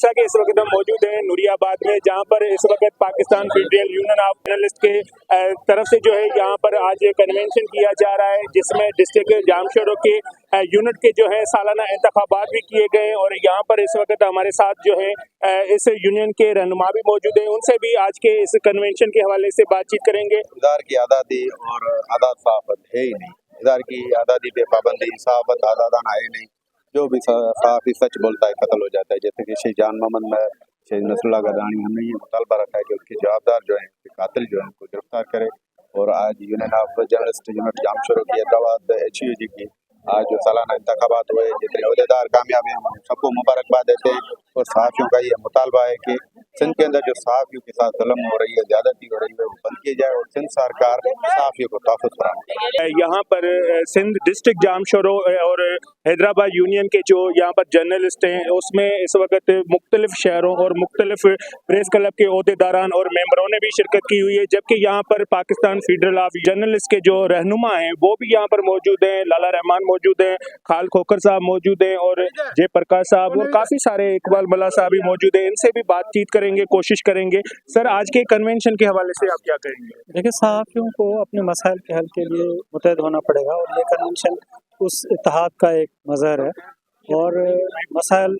जैसा कि इस वक्त हम मौजूद हैं नूरियाबाद में, जहां पर इस वक्त Pakistan federal union of journalist के तरफ से जो है यहाँ पर आज कन्वेंशन किया जा रहा है, जिसमें डिस्ट्रिक्ट जामशोरों के यूनिट के जो है सालाना इंतखाबात भी किए गए। और यहाँ पर इस वक्त हमारे साथ जो है इस यूनियन के रहनुमा भी मौजूद हैं, उनसे भी आज के इस कन्वेंशन के हवाले से बातचीत करेंगे। इदार की आज़ादी और आज़ाद सहाफ़त है ही नहीं, इदार की आज़ादी पे पाबंदी, सहाफ़त आज़ादाना है नहीं। जो भी सहाफ़ी सच बोलता है कत्ल हो जाता है। जैसे कि शहीद जान मोहम्मद में शहीद नसरुल्लाह गदानी, हमने ये मुतालबा रखा है कि उसके जवाबदार जो हैं, कातिल जो हैं, उनको गिरफ्तार करे। और आज यूनियन ऑफ जर्नलिस्ट यूनिट जामशोरों की हैदराबाद HUG की आज जो सालाना इंतखाबात हुए, जितने अहदेदार कामयाब हैं हम सबको मुबारकबाद देते हैं। और सहाफ़ियों का ये मुतालबा है कि सिंध के अंदर जो सहाफ़ियों के साथ जुल्म हो रही है, ज़्यादती हो रही है, वो बंद की जाए और सिंध सरकार सहाफ़ियों को तहफ़्फ़ुज़ फराहम करे। यहाँ पर सिंध डिस्ट्रिक्ट जामशोरों और हैदराबाद यूनियन के जो यहाँ पर जर्नलिस्ट हैं, उसमें इस वक्त मुख्तलिफ शहरों और मुख्तलिफ प्रेस क्लब के अहदेदारान और मेंबरों ने भी शिरकत की हुई है। जबकि यहाँ पर पाकिस्तान फेडरल ऑफ जर्नलिस्ट के जो रहनुमा हैं वो भी यहाँ पर मौजूद हैं। लाला रहमान मौजूद हैं, खाल खोकर साहब मौजूद हैं और जय प्रकाश साहब और काफ़ी सारे इकबाल मल्ला साहब भी मौजूद हैं। इनसे भी बातचीत करेंगे, कोशिश करेंगे। सर, आज के कन्वेंशन के हवाले से आप क्या कहेंगे? देखिए, सहाफ़ियों को अपने मसाइल के हल के लिए मुतहद होना पड़ेगा और ये कन्वेंशन उस इत्तेहाद का एक मज़हर है। और मसाइल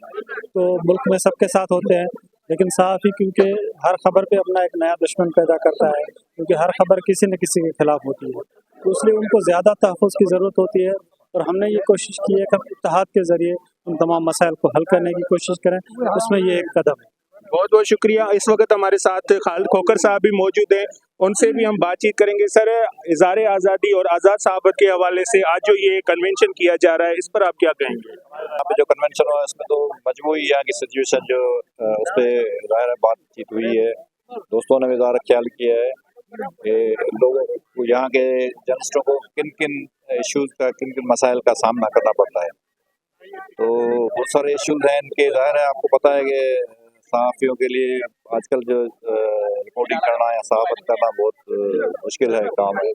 तो मुल्क में सबके साथ होते हैं, लेकिन सहाफ़ी क्योंकि हर खबर पे अपना एक नया दुश्मन पैदा करता है, क्योंकि हर खबर किसी न किसी के खिलाफ होती है, तो इसलिए उनको ज़्यादा तहफ़्फ़ुज़ की ज़रूरत होती है। और हमने ये कोशिश की है कि हम इत्तेहाद के ज़रिए उन तमाम मसाइल को हल करने की कोशिश करें, उसमें ये एक कदम है। बहुत बहुत शुक्रिया। इस वक्त हमारे साथ खालिद खोकर साहब भी मौजूद हैं, उनसे भी हम बातचीत करेंगे। सर, इज़हार आज़ादी और आज़ाद सहाफ़त के हवाले से आज जो ये कन्वेंशन किया जा रहा है, इस पर आप क्या कहेंगे? यहाँ पे जो कन्वेंशन हुआ इसमें तो मजमूई यहाँ की सिचुएशन जो उस पर ज़ाहिर बातचीत हुई है। दोस्तों ने भी ज़ाहिर ख्याल किया है कि लोगों को यहाँ के जर्नलिस्टों को किन किन इश्यूज़ का, किन किन मसाइल का सामना करना पड़ता है। तो बहुत सारे इश्यूज़ हैं इनके, ज़ाहिर है आपको पता है कि सहाफ़ियों के लिए आजकल जो रिपोर्टिंग करना या सहाफ़त करना बहुत मुश्किल है काम है।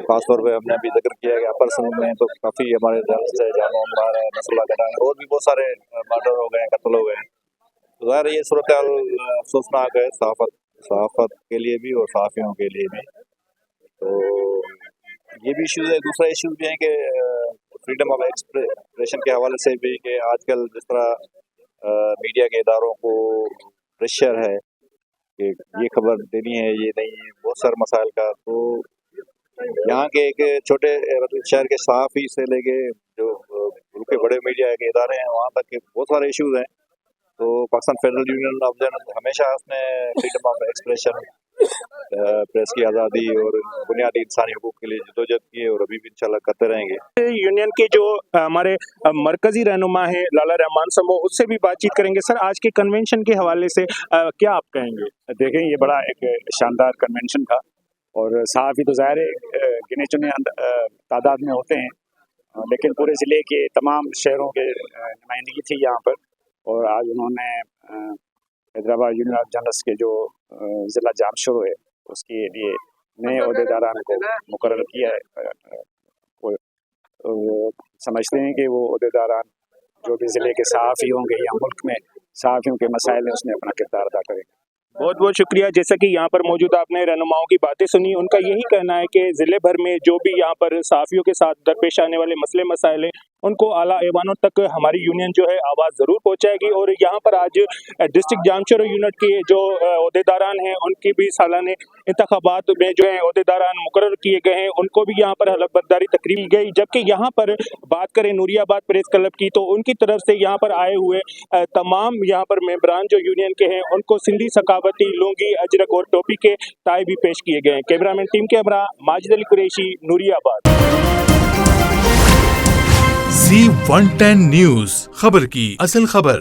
खासतौर पे हमने अभी जिक्र किया कि अपर सिंध में तो काफ़ी हमारे जर्नलिस्ट है, जान मोहम्मद है, नसरुल्लाह गदानी और भी बहुत सारे मर्डर हो गए हैं, कत्ल हो गए हैं। तो ज़ाहिर ये सूरत हाल अफसोसनाक है सहाफ़त के लिए भी और सहाफ़ियों के लिए भी। तो ये भी इशूज़ है। दूसरा इशू भी है कि फ्रीडम ऑफ एक्सप्रेशन के हवाले से भी, कि आजकल जिस तरह मीडिया के इदारों को प्रेशर है कि ये खबर देनी है, ये नहीं है, बहुत सारे मसाइल का। तो यहाँ के एक छोटे मतलब शहर के सहाफ़ी से लेके जो मुल्क के बड़े मीडिया के इदारे हैं, वहाँ तक के बहुत सारे इशूज़ हैं। तो Pakistan federal union of journalist हमेशा उसने फ्रीडम ऑफ एक्सप्रेशन, प्रेस की आज़ादी और बुनियादी इंसानी हकूक़ के लिए जदोजहद की है और अभी भी इंशाल्लाह करते रहेंगे। यूनियन के जो हमारे मरकजी रहनुमा है लाला रहमान समूह, उससे भी बातचीत करेंगे। सर, आज के कन्वेंशन के हवाले से क्या आप कहेंगे? देखें, ये बड़ा एक शानदार कन्वेंशन था और सहाफ़ी तो ज़ाहिर है गिने चुने तादाद में होते हैं, लेकिन पूरे ज़िले के तमाम शहरों के नुमाइंदगी थी यहाँ पर। और आज उन्होंने हैदराबाद यूनियन ऑफ जर्नलिस्ट के जो ज़िला जामशोर है उसके लिए नए अहदेदारान को मुकर्रर किया है। वो समझते हैं कि वो अहदेदारान जो भी ज़िले के सहाफ़ी होंगे या मुल्क में सहाफ़ियों के मसाइल हैं उसमें अपना किरदार अदा करेंगे। बहुत बहुत शुक्रिया। जैसा कि यहाँ पर मौजूद आपने रहनुमाओं की बातें सुनी, उनका यही कहना है कि ज़िले भर में जो भी यहाँ पर सहाफ़ियों के साथ दरपेश आने वाले मसले मसाइल हैं, उनको आला ऐवानों तक हमारी यूनियन जो है आवाज़ ज़रूर पहुँचाएगी। और यहाँ पर आज डिस्ट्रिक्ट जामशोरों यूनिट के जो अहदेदारान हैं, उनकी भी सालाने इंतखाबात में जो है अहदेदारान मुकर्रर किए गए हैं, उनको भी यहाँ पर हलफ बर्दारी तकरीब की गई। जबकि यहाँ पर बात करें नूरियाबाद प्रेस क्लब की, तो उनकी तरफ से यहाँ पर आए हुए तमाम यहाँ पर मेंबरान जो यूनियन के हैं, उनको सिंधी सकाफती लुंगी, अजरक और टोपी के ताए भी पेश किए गए हैं। Cameraman team camera Majid Ali Qureshi, Nooriabad. Z110 news, खबर की असल खबर।